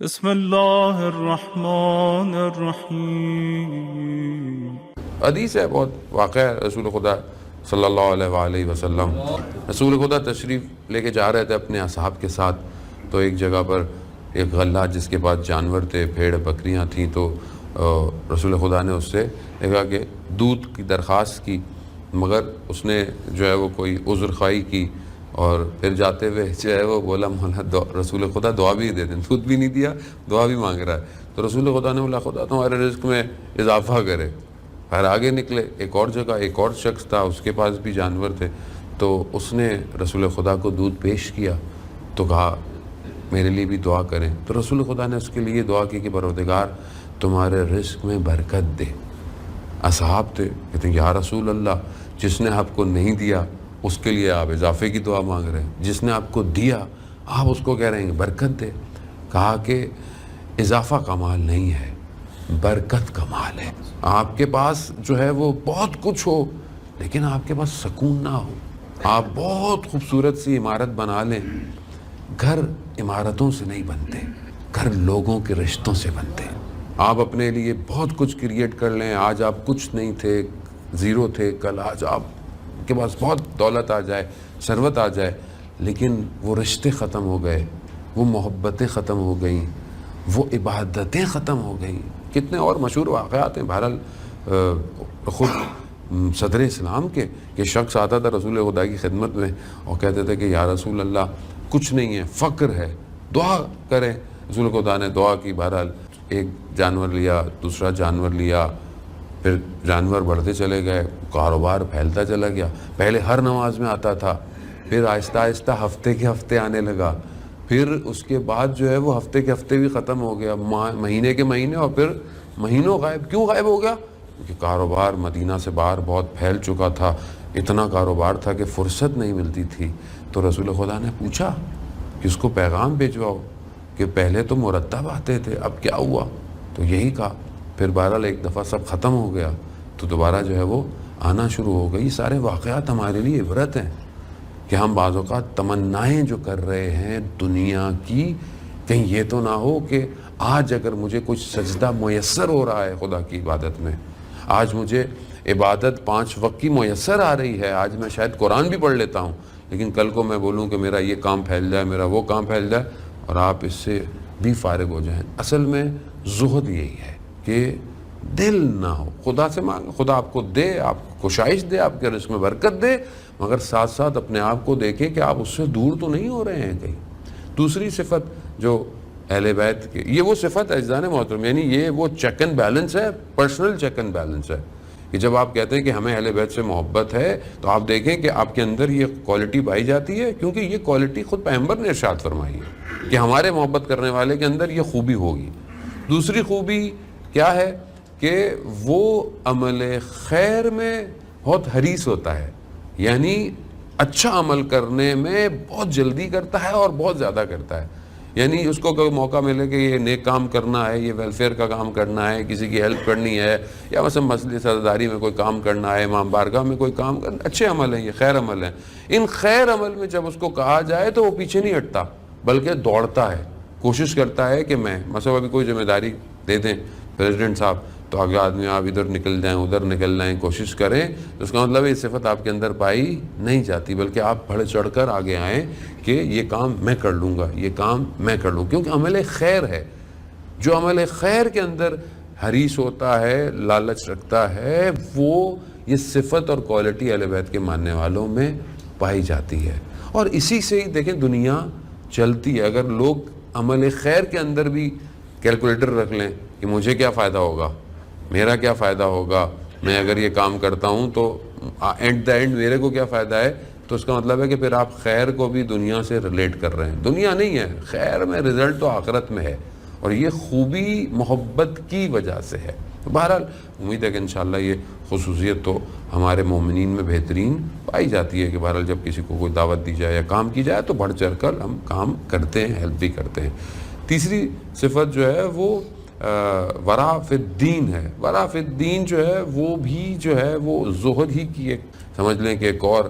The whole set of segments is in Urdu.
بسم اللہ الرحمن الرحیم۔ حدیث ہے، بہت واقعہ ہے۔ رسول خدا صلی اللہ علیہ وآلہ وسلم رسول خدا تشریف لے کے جا رہے تھے اپنے اصحاب کے ساتھ، تو ایک جگہ پر ایک غلہ جس کے پاس جانور تھے، بھیڑ بکریاں تھیں، تو رسول خدا نے اس سے کہا کہ دودھ کی درخواست کی، مگر اس نے جو ہے وہ کوئی عذر خواہی کی، اور پھر جاتے ہوئے جو ہے وہ بولا مولا رسول خدا دعا بھی دے دیں، دودھ بھی نہیں دیا، دعا بھی مانگ رہا ہے۔ تو رسول خدا نے بولا خدا تمہارے رزق میں اضافہ کرے۔ پھر آگے نکلے، ایک اور جگہ ایک اور شخص تھا، اس کے پاس بھی جانور تھے، تو اس نے رسول خدا کو دودھ پیش کیا، تو کہا میرے لیے بھی دعا کریں۔ تو رسول خدا نے اس کے لیے دعا کی کہ پروردگار تمہارے رزق میں برکت دے۔ اصحاب تھے، کہتے ہیں یا رسول اللہ، جس نے آپ کو نہیں دیا اس کے لیے آپ اضافے کی دعا مانگ رہے ہیں، جس نے آپ کو دیا آپ اس کو کہہ رہے ہیں کہ برکت دے۔ کہا کہ اضافہ کا مال نہیں ہے، برکت کا مال ہے۔ آپ کے پاس جو ہے وہ بہت کچھ ہو، لیکن آپ کے پاس سکون نہ ہو۔ آپ بہت خوبصورت سی عمارت بنا لیں، گھر عمارتوں سے نہیں بنتے، گھر لوگوں کے رشتوں سے بنتے۔ آپ اپنے لیے بہت کچھ کریٹ کر لیں، آج آپ کچھ نہیں تھے، زیرو تھے، کل آج آپ کے پاس بہت دولت آ جائے، ثروت آ جائے، لیکن وہ رشتے ختم ہو گئے، وہ محبتیں ختم ہو گئیں، وہ عبادتیں ختم ہو گئیں۔ کتنے اور مشہور واقعات ہیں، بہرحال خود صدر اسلام کے کہ شخص آتا تھا رسول خدا کی خدمت میں اور کہتے تھے کہ یا رسول اللہ کچھ نہیں ہے، فقر ہے، دعا کریں۔ رسول خدا نے دعا کی، بہرحال ایک جانور لیا، دوسرا جانور لیا، پھر جانور بڑھتے چلے گئے، کاروبار پھیلتا چلا گیا۔ پہلے ہر نماز میں آتا تھا، پھر آہستہ آہستہ ہفتے کے ہفتے آنے لگا، پھر اس کے بعد جو ہے وہ ہفتے کے ہفتے بھی ختم ہو گیا، مہینے کے مہینے، اور پھر مہینوں غائب۔ کیوں غائب ہو گیا؟ کیونکہ کاروبار مدینہ سے باہر بہت پھیل چکا تھا، اتنا کاروبار تھا کہ فرصت نہیں ملتی تھی۔ تو رسول خدا نے پوچھا کہ اس کو پیغام بھیجواؤ کہ پہلے تو مرتب آتے تھے، اب کیا ہوا؟ تو یہی کہا۔ پھر بہرحال ایک دفعہ سب ختم ہو گیا تو دوبارہ جو ہے وہ آنا شروع ہو گئی۔ سارے واقعات ہمارے لیے عبرت ہیں کہ ہم بعض اوقات تمنائیں جو کر رہے ہیں دنیا کی، کہیں یہ تو نہ ہو کہ آج اگر مجھے کچھ سجدہ میسر ہو رہا ہے خدا کی عبادت میں، آج مجھے عبادت 5 وقت کی میسر آ رہی ہے، آج میں شاید قرآن بھی پڑھ لیتا ہوں، لیکن کل کو میں بولوں کہ میرا یہ کام پھیل جائے، میرا وہ کام پھیل جائے، اور آپ اس سے بھی فارغ ہو جائیں۔ اصل میں زہد یہی ہے کہ دل نہ ہو، خدا سے مانگ، خدا آپ کو دے، آپ کو کشائش دے، آپ کے رزق میں برکت دے، مگر ساتھ ساتھ اپنے آپ کو دیکھیں کہ آپ اس سے دور تو نہیں ہو رہے ہیں کہیں۔ دوسری صفت جو اہل بیت کی، یہ وہ صفت ہے عزیزان محترم، یعنی یہ وہ چیک اینڈ بیلنس ہے، پرسنل چیک اینڈ بیلنس ہے کہ جب آپ کہتے ہیں کہ ہمیں اہل بیت سے محبت ہے تو آپ دیکھیں کہ آپ کے اندر یہ کوالٹی پائی جاتی ہے، کیونکہ یہ کوالٹی خود پیغمبر نے ارشاد فرمائی ہے کہ ہمارے محبت کرنے والے کے اندر یہ خوبی ہوگی۔ دوسری خوبی کیا ہے کہ وہ عمل خیر میں بہت حریص ہوتا ہے، یعنی اچھا عمل کرنے میں بہت جلدی کرتا ہے اور بہت زیادہ کرتا ہے۔ یعنی اس کو کوئی موقع ملے کہ یہ نیک کام کرنا ہے، یہ ویلفیئر کا کام کرنا ہے، کسی کی ہیلپ کرنی ہے، یا مثلا مسجد سرداری میں کوئی کام کرنا ہے، امام بارگاہ میں کوئی کام کرنا، اچھے عمل ہیں، یہ خیر عمل ہیں۔ ان خیر عمل میں جب اس کو کہا جائے تو وہ پیچھے نہیں ہٹتا، بلکہ دوڑتا ہے، کوشش کرتا ہے کہ میں مثلا ابھی کوئی ذمہ داری دے دیں پریزیڈنٹ صاحب، تو اگلا آدمی آپ ادھر نکل جائیں ادھر نکل جائیں، کوشش کریں، تو اس کا مطلب یہ صفت آپ کے اندر پائی نہیں جاتی، بلکہ آپ بڑھ چڑھ کر آگے آئیں کہ یہ کام میں کر لوں گا، یہ کام میں کر لوں، کیونکہ عمل خیر ہے۔ جو عمل خیر کے اندر حریص ہوتا ہے، لالچ رکھتا ہے، وہ یہ صفت اور کوالٹی اہل بیت کے ماننے والوں میں پائی جاتی ہے۔ اور اسی سے ہی دیکھیں دنیا چلتی ہے۔ اگر لوگ عمل خیر کے اندر بھی کیلکولیٹر رکھ لیں کہ مجھے کیا فائدہ ہوگا، میرا کیا فائدہ ہوگا، میں اگر یہ کام کرتا ہوں تو ایٹ دا اینڈ میرے کو کیا فائدہ ہے، تو اس کا مطلب ہے کہ پھر آپ خیر کو بھی دنیا سے ریلیٹ کر رہے ہیں۔ دنیا نہیں ہے، خیر میں رزلٹ تو آخرت میں ہے، اور یہ خوبی محبت کی وجہ سے ہے۔ بہرحال امید ہے کہ انشاءاللہ یہ خصوصیت تو ہمارے مومنین میں بہترین پائی جاتی ہے کہ بہرحال جب کسی کو کوئی دعوت دی جائے یا کام کی جائے تو بڑھ چڑھ کر ہم کام کرتے ہیں، ہیلپ بھی کرتے ہیں۔ تیسری صفت جو ہے وہ ورع فی الدین ہے۔ ورع فی الدین جو ہے وہ بھی جو ہے وہ زہد ہی کی ایک سمجھ لیں کہ ایک اور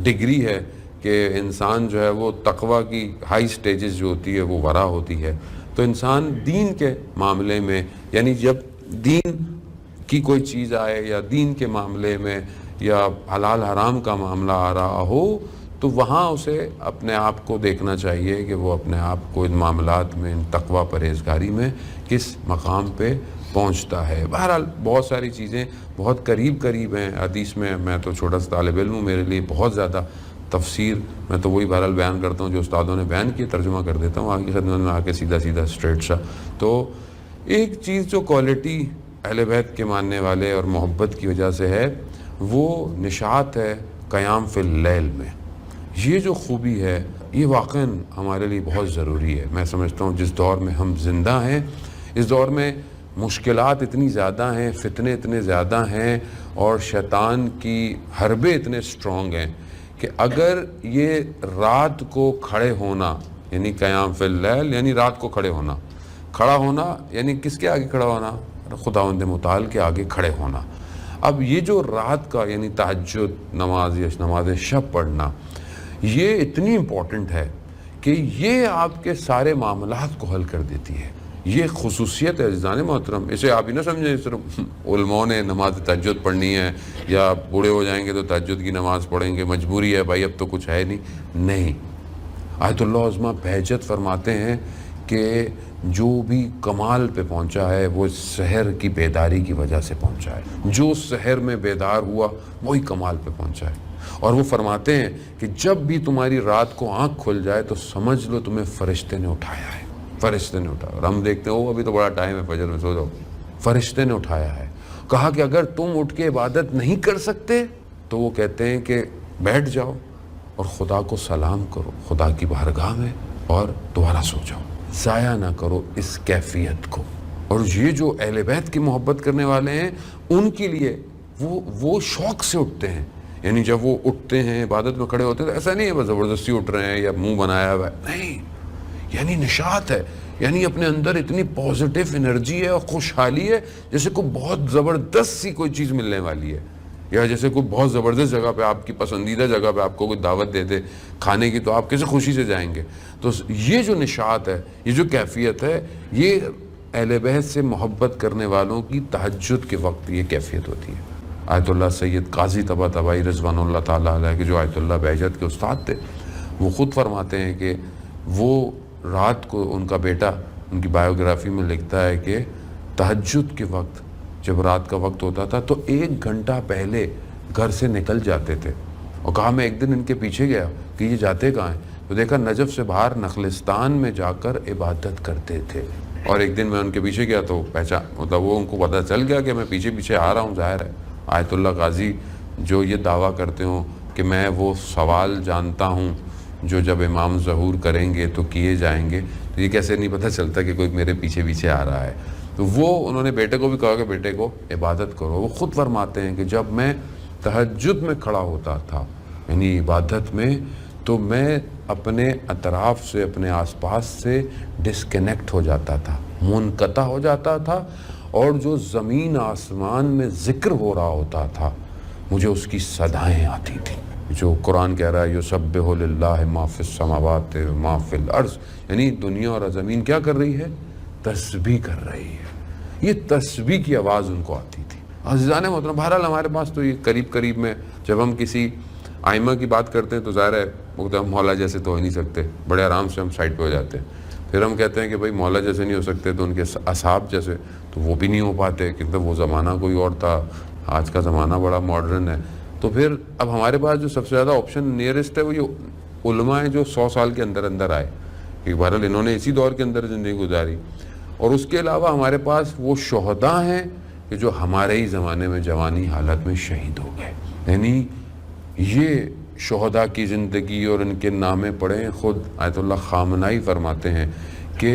ڈگری ہے کہ انسان جو ہے وہ تقوی کی ہائی سٹیجز جو ہوتی ہے وہ ورع ہوتی ہے۔ تو انسان دین کے معاملے میں، یعنی جب دین کی کوئی چیز آئے یا دین کے معاملے میں یا حلال حرام کا معاملہ آ رہا ہو تو وہاں اسے اپنے آپ کو دیکھنا چاہیے کہ وہ اپنے آپ کو ان معاملات میں، ان تقوی پرہیزگاری میں کس مقام پہ پہنچتا ہے۔ بہرحال بہت ساری چیزیں بہت قریب ہیں حدیث میں تو چھوٹا سا طالب علم ہوں، میرے لیے بہت زیادہ تفسیر میں تو وہی بہرحال بیان کرتا ہوں جو استادوں نے بیان کی، ترجمہ کر دیتا ہوں آگے خدمت میں آ کے سیدھا اسٹریٹ سا۔ تو ایک چیز جو کوالٹی اہل بیت کے ماننے والے اور محبت کی وجہ سے ہے وہ نشاط ہے قیام فی اللیل میں۔ یہ جو خوبی ہے یہ واقعاً ہمارے لیے بہت ضروری ہے۔ میں سمجھتا ہوں جس دور میں ہم زندہ ہیں، اس دور میں مشکلات اتنی زیادہ ہیں، فتنے اتنے زیادہ ہیں اور شیطان کی حربے اتنے سٹرونگ ہیں کہ اگر یہ رات کو کھڑے ہونا، یعنی قیام فی اللیل یعنی رات کو کھڑا ہونا یعنی کس کے آگے کھڑا ہونا؟ خداوند متعال کے آگے کھڑے ہونا۔ اب یہ جو رات کا یعنی تہجد نماز یا نماز شب پڑھنا، یہ اتنی امپورٹنٹ ہے کہ یہ آپ کے سارے معاملات کو حل کر دیتی ہے۔ یہ خصوصیت ہے عزیزان محترم۔ اسے آپ ہی نہ سمجھیں صرف علماء نے نماز تہجد پڑھنی ہے یا بوڑھے ہو جائیں گے تو تہجد کی نماز پڑھیں گے، مجبوری ہے بھائی، اب تو کچھ ہے نہیں۔ آیت اللہ عظمہ بہجت فرماتے ہیں کہ جو بھی کمال پہ پہنچا ہے وہ سحر کی بیداری کی وجہ سے پہنچا ہے۔ جو سحر میں بیدار ہوا وہی کمال پہ پہنچا ہے۔ اور وہ فرماتے ہیں کہ جب بھی تمہاری رات کو آنکھ کھل جائے تو سمجھ لو تمہیں فرشتے نے اٹھایا ہے، فرشتے نے اٹھایا۔ اور ہم دیکھتے ہیں ابھی تو بڑا ٹائم ہے، فجر میں سو جاؤ، فرشتے نے اٹھایا ہے۔ کہا کہ اگر تم اٹھ کے عبادت نہیں کر سکتے تو وہ کہتے ہیں کہ بیٹھ جاؤ اور خدا کو سلام کرو خدا کی بارگاہ میں اور دوبارہ سو جاؤ، ضائع نہ کرو اس کیفیت کو۔ اور یہ جو اہل بیت کی محبت کرنے والے ہیں ان کے لیے وہ شوق سے اٹھتے ہیں، یعنی جب وہ اٹھتے ہیں عبادت میں کھڑے ہوتے ہیں تو ایسا نہیں ہے بس زبردستی اٹھ رہے ہیں یا منہ بنایا ہوا ہے، نہیں، یعنی نشاط ہے، یعنی اپنے اندر اتنی پازیٹیو انرجی ہے اور خوشحالی ہے جیسے کوئی بہت زبردست سی کوئی چیز ملنے والی ہے، یا جیسے کوئی بہت زبردست جگہ پہ آپ کی پسندیدہ جگہ پہ آپ کو کوئی دعوت دے دے کھانے کی تو آپ کیسے خوشی سے جائیں گے۔ تو یہ جو نشاط ہے، یہ جو کیفیت ہے، یہ اہل بیت سے محبت کرنے والوں کی تہجد کے وقت یہ کیفیت ہوتی ہے۔ آیت اللہ سید قاضی طباطبائی رضوان اللہ تعالیٰ علیہ کے جو آیت اللہ بہجت کے استاد تھے، وہ خود فرماتے ہیں کہ وہ رات کو ان کا بیٹا ان کی بایوگرافی میں لکھتا ہے کہ تہجد کے وقت جب رات کا وقت ہوتا تھا تو 1 گھنٹہ پہلے گھر سے نکل جاتے تھے۔ اور کہا میں ایک دن ان کے پیچھے گیا کہ یہ جاتے کہاں ہیں، تو دیکھا نجف سے باہر نخلستان میں جا کر عبادت کرتے تھے۔ اور ایک دن میں ان کے پیچھے گیا تو مطلب وہ ان کو پتہ چل گیا کہ میں پیچھے آ رہا ہوں، ظاہر ہے آیت اللہ قاضی جو یہ دعویٰ کرتے ہوں کہ میں وہ سوال جانتا ہوں جو جب امام ظہور کریں گے تو کیے جائیں گے، تو یہ کیسے نہیں پتہ چلتا کہ کوئی میرے پیچھے آ رہا ہے۔ تو وہ انہوں نے بیٹے کو بھی کہا کہ بیٹے کو عبادت کرو۔ وہ خود فرماتے ہیں کہ جب میں تہجد میں کھڑا ہوتا تھا یعنی عبادت میں، تو میں اپنے اطراف سے اپنے آس پاس سے ڈسکنیکٹ ہو جاتا تھا، منقطع ہو جاتا تھا، اور جو زمین آسمان میں ذکر ہو رہا ہوتا تھا مجھے اس کی صدائیں آتی تھیں، جو قرآن کہہ رہا ہے یسبح للہ ما فی السماوات و ما فی الارض، یعنی دنیا اور زمین کیا کر رہی ہے؟ تسبیح کر رہی ہے۔ یہ تسبیح کی آواز ان کو آتی تھی۔ عزیزان محترم، بہرحال ہمارے پاس تو یہ قریب میں جب ہم کسی آئمہ کی بات کرتے ہیں تو ظاہر ہے مولا جیسے تو ہو نہیں سکتے، بڑے آرام سے ہم سائڈ پہ ہو جاتے ہیں۔ پھر ہم کہتے ہیں کہ بھائی مولا جیسے نہیں ہو سکتے تو ان کے اصحاب جیسے، تو وہ بھی نہیں ہو پاتے کیونکہ وہ زمانہ کوئی اور تھا، آج کا زمانہ بڑا ماڈرن ہے۔ تو پھر اب ہمارے پاس جو سب سے زیادہ آپشن نیئرسٹ ہے وہ یہ علماء ہیں جو 100 سال کے اندر آئے، کہ بہرحال انہوں نے اسی دور کے اندر زندگی گزاری۔ اور اس کے علاوہ ہمارے پاس وہ شہداء ہیں کہ جو ہمارے ہی زمانے میں جوانی حالت میں شہید ہو گئے، یعنی یہ شہداء کی زندگی اور ان کے نامے پڑھیں۔ خود آیت اللہ خامنائی فرماتے ہیں کہ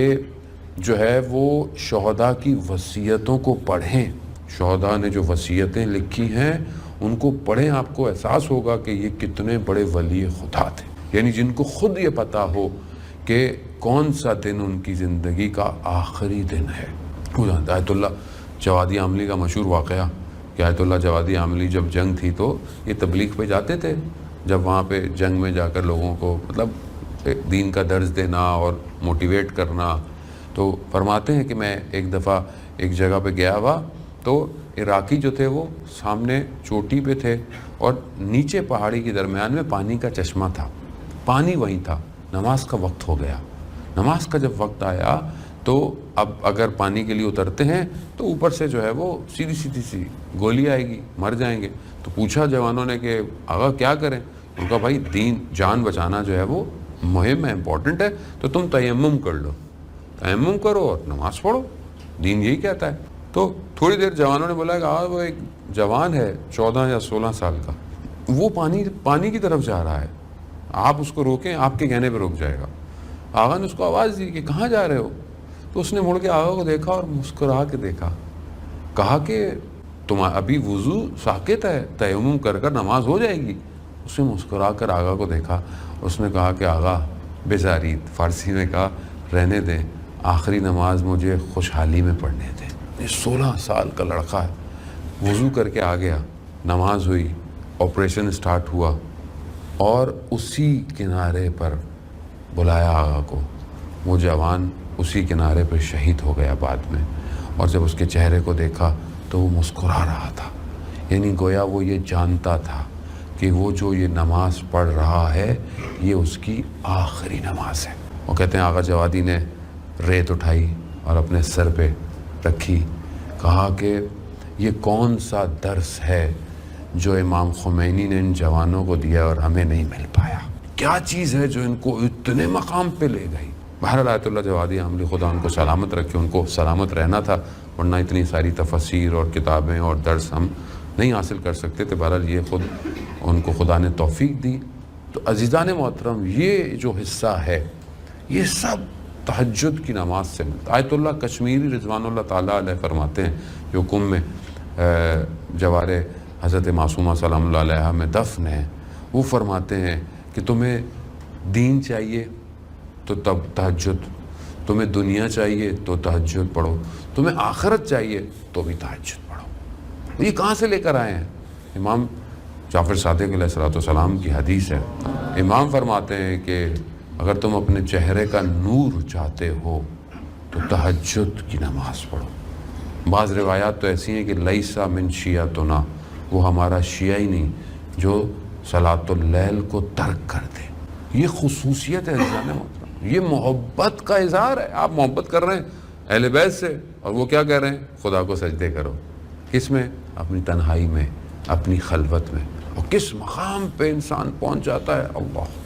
جو ہے وہ شہداء کی وصیتوں کو پڑھیں، شہداء نے جو وصیتیں لکھی ہیں ان کو پڑھیں، آپ کو احساس ہوگا کہ یہ کتنے بڑے ولی خدا تھے، یعنی جن کو خود یہ پتہ ہو کہ کون سا دن ان کی زندگی کا آخری دن ہے۔ آیت اللہ جوادی عاملی کا مشہور واقعہ کہ آیت اللہ جوادی عاملی جب جنگ تھی تو یہ تبلیغ پہ جاتے تھے، جب وہاں پہ جنگ میں جا کر لوگوں کو مطلب دین کا درس دینا اور موٹیویٹ کرنا، تو فرماتے ہیں کہ میں ایک دفعہ ایک جگہ پہ گیا ہوا تو عراقی جو تھے وہ سامنے چوٹی پہ تھے اور نیچے پہاڑی کے درمیان میں پانی کا چشمہ تھا، پانی وہیں تھا، نماز کا وقت ہو گیا۔ نماز کا جب وقت آیا تو اب اگر پانی کے لیے اترتے ہیں تو اوپر سے جو ہے وہ سیدھی سی گولی آئے گی، مر جائیں گے۔ تو پوچھا جوانوں نے کہ آغا کیا کریں؟ ان کا بھائی دین جان بچانا جو ہے وہ مہم ہے، امپورٹنٹ ہے، تو تم تیمم کر لو، تیمم کرو اور نماز پڑھو، دین یہی کہتا ہے۔ تو تھوڑی دیر جوانوں نے بولا کہ وہ ایک جوان ہے 14 یا 16 سال کا، وہ پانی کی طرف جا رہا ہے، آپ اس کو روکیں، آپ کے کہنے پہ رک جائے گا۔ آغا نے اس کو آواز دی کہ کہاں جا رہے ہو؟ تو اس نے مڑ کے آغا کو دیکھا اور مسکرا کے دیکھا، کہا کہ تم ابھی وضو ساقط ہے، تیمم کر کر نماز ہو جائے گی۔ اس نے مسکرا کر آغا کو دیکھا، اس نے کہا کہ آغا بیزارید، فارسی میں کہا رہنے دیں، آخری نماز مجھے خوشحالی میں پڑھنے دیں۔ یہ 16 سال کا لڑکا ہے، وضو کر کے آ گیا، نماز ہوئی، آپریشن سٹارٹ ہوا اور اسی کنارے پر بلایا آغا کو۔ وہ جوان اسی کنارے پر شہید ہو گیا بعد میں، اور جب اس کے چہرے کو دیکھا تو وہ مسکرا رہا تھا، یعنی گویا وہ یہ جانتا تھا کہ وہ جو یہ نماز پڑھ رہا ہے یہ اس کی آخری نماز ہے۔ وہ کہتے ہیں آغا جوادی نے ریت اٹھائی اور اپنے سر پہ رکھی، کہا کہ یہ کون سا درس ہے جو امام خمینی نے ان جوانوں کو دیا اور ہمیں نہیں مل پایا؟ کیا چیز ہے جو ان کو اتنے مقام پہ لے گئی؟ بہرحال آیت اللہ جوادی عاملی خدا ان کو سلامت رکھے، ان کو سلامت رہنا تھا، ورنہ اتنی ساری تفسیر اور کتابیں اور درس ہم نہیں حاصل کر سکتے تھے۔ بہرحال یہ خود ان کو خدا نے توفیق دی۔ تو عزیزان محترم، یہ جو حصہ ہے یہ سب تہجد کی نماز سے ملتا۔ آیت اللہ کشمیری رضوان اللہ تعالیٰ علیہ فرماتے ہیں جو کم میں جوار حضرت معصومہ سلام اللہ علیہ میں دفن ہے، وہ فرماتے ہیں کہ تمہیں دین چاہیے تو تب تہجد، تمہیں دنیا چاہیے تو تہجد پڑھو، تمہیں آخرت چاہیے تو بھی تہجد پڑھو۔ یہ کہاں سے لے کر آئے ہیں؟ امام جعفر صادق علیہ السلام کی حدیث ہے، امام فرماتے ہیں کہ اگر تم اپنے چہرے کا نور چاہتے ہو تو تہجد کی نماز پڑھو۔ بعض روایات تو ایسی ہیں کہ لیسا من شیعتنا، وہ ہمارا شیعہ ہی نہیں جو صلاۃ اللیل کو ترک کر دے۔ یہ خصوصیت ہے عزیزان محترم، یہ محبت کا اظہار ہے۔ آپ محبت کر رہے ہیں اہل بیت سے، اور وہ کیا کہہ رہے ہیں؟ خدا کو سجدے کرو۔ کس میں؟ اپنی تنہائی میں، اپنی خلوت میں۔ اور کس مقام پہ انسان پہنچ جاتا ہے، اللہ